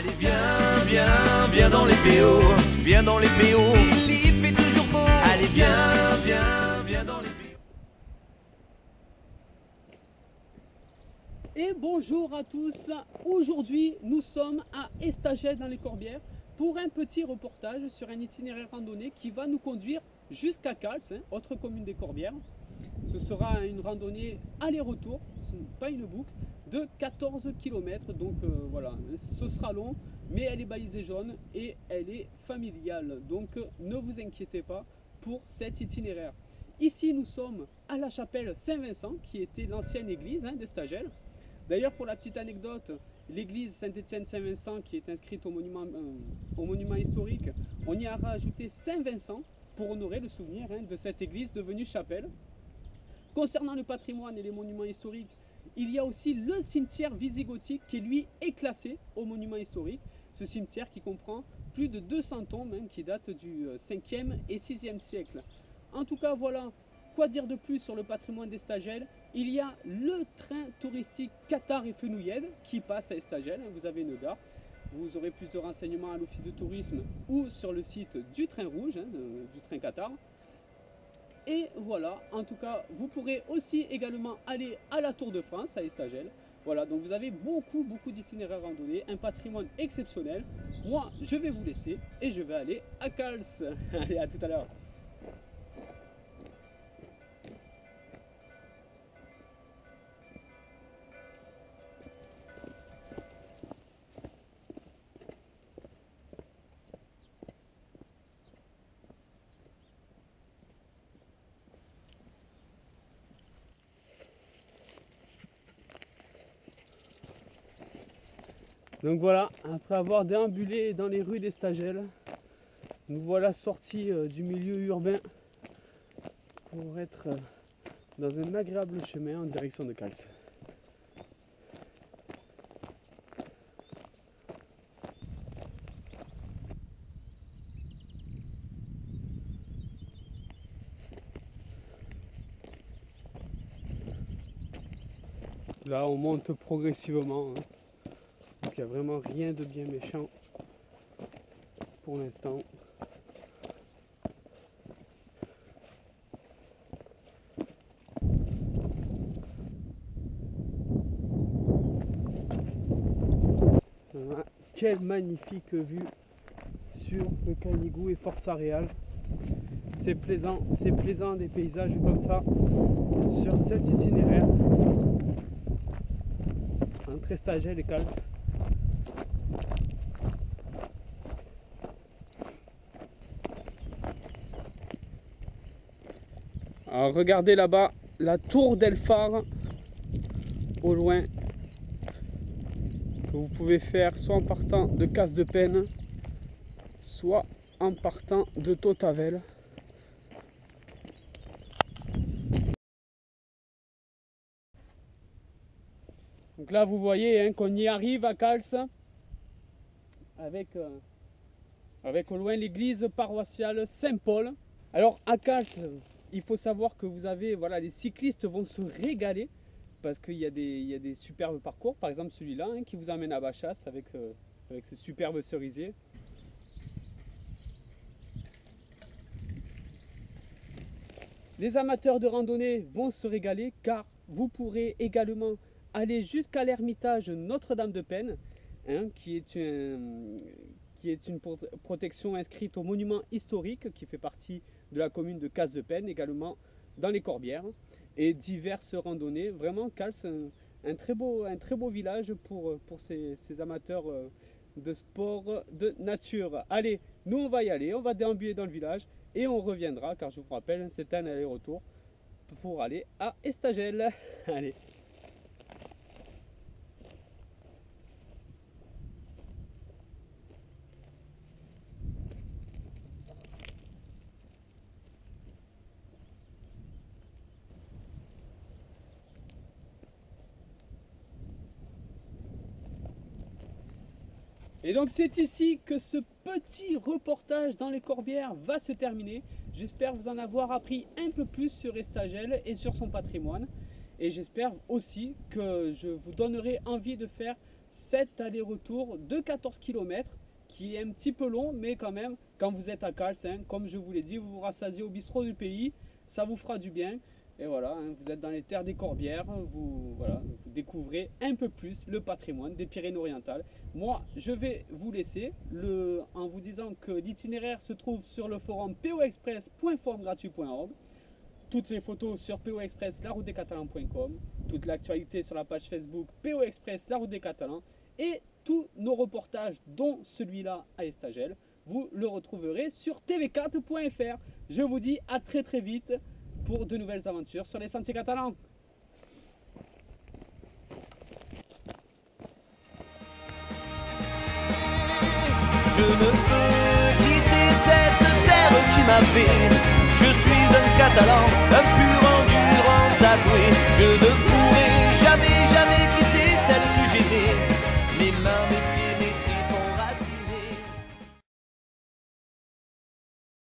Allez viens, viens, viens dans les PO, viens dans les PO, il fait toujours beau. Allez viens, viens, viens dans les PO. Et bonjour à tous, aujourd'hui nous sommes à Estagel dans les Corbières pour un petit reportage sur un itinéraire randonnée qui va nous conduire jusqu'à Cals, autre commune des Corbières. Ce sera une randonnée aller-retour, pas une boucle, de 14 km, donc voilà, ce sera long, mais elle est balisée jaune et elle est familiale, donc ne vous inquiétez pas pour cet itinéraire. Ici nous sommes à la chapelle Saint-Vincent, qui était l'ancienne église d'Estagel. D'ailleurs, pour la petite anecdote, l'église Saint-Étienne-Saint-Vincent qui est inscrite au monument historique, on y a rajouté Saint-Vincent pour honorer le souvenir de cette église devenue chapelle. Concernant le patrimoine et les monuments historiques, il y a aussi le cimetière visigothique qui lui est classé au monument historique. Ce cimetière qui comprend plus de 200 tombes qui datent du 5e et 6e siècle. En tout cas, voilà. Quoi dire de plus sur le patrimoine d'Estagel? Il y a le train touristique Qatar et Fenouillède qui passe à Estagel, vous avez une gare. Vous aurez plus de renseignements à l'office de tourisme ou sur le site du train rouge, du train Qatar. Et voilà, en tout cas, vous pourrez aussi également aller à la Tour de France à Estagel. Voilà, donc vous avez beaucoup d'itinéraires randonnés, un patrimoine exceptionnel. Moi, je vais vous laisser et je vais aller à Cals. Allez, à tout à l'heure. Donc voilà, après avoir déambulé dans les rues d'Estagel, nous voilà sortis du milieu urbain pour être dans un agréable chemin en direction de Cals. Là on monte progressivement. Donc il n'y a vraiment rien de bien méchant pour l'instant. Voilà. Quelle magnifique vue sur le Canigou et Force Aréal. C'est plaisant des paysages comme ça sur cet itinéraire entre Estagel et Cals. Alors regardez là-bas la tour d'Elphare au loin, que vous pouvez faire soit en partant de Casse-de-Pène, soit en partant de Tautavel. Donc là vous voyez qu'on y arrive à Cals avec au loin l'église paroissiale Saint-Paul. Alors à Cals, il faut savoir que vous avez, voilà, les cyclistes vont se régaler parce qu'il y a des superbes parcours, par exemple celui-là qui vous amène à Bachas avec ce superbe cerisier. Les amateurs de randonnée vont se régaler car vous pourrez également aller jusqu'à l'ermitage Notre-Dame-de-Pène, qui est une protection inscrite au monument historique qui fait partie de la commune de Casse-de-Pène, également dans les Corbières, et diverses randonnées. Vraiment, Cals, un très beau village pour ces amateurs de sport de nature. Allez, nous on va y aller, on va déambuler dans le village et on reviendra, car je vous rappelle, c'est un aller-retour pour aller à Estagel. Allez. Et donc c'est ici que ce petit reportage dans les Corbières va se terminer. J'espère vous en avoir appris un peu plus sur Estagel et sur son patrimoine. Et j'espère aussi que je vous donnerai envie de faire cet aller-retour de 14 km qui est un petit peu long, mais quand même, quand vous êtes à Cals, hein, comme je vous l'ai dit, vous vous rassasiez au bistrot du pays, ça vous fera du bien. Et voilà, hein, vous êtes dans les terres des Corbières, vous découvrez un peu plus le patrimoine des Pyrénées-Orientales. Moi, je vais vous laisser en vous disant que l'itinéraire se trouve sur le forum poexpress.forumgratuit.org. Toutes les photos sur poexpress laroutedescatalans.com, toute l'actualité sur la page Facebook poexpress la route des Catalans et tous nos reportages, dont celui-là à Estagel, vous le retrouverez sur tv4.fr. Je vous dis à très très vite pour de nouvelles aventures sur les sentiers catalans. Je ne peux quitter cette terre qui m'a fait. Je suis un Catalan, un pur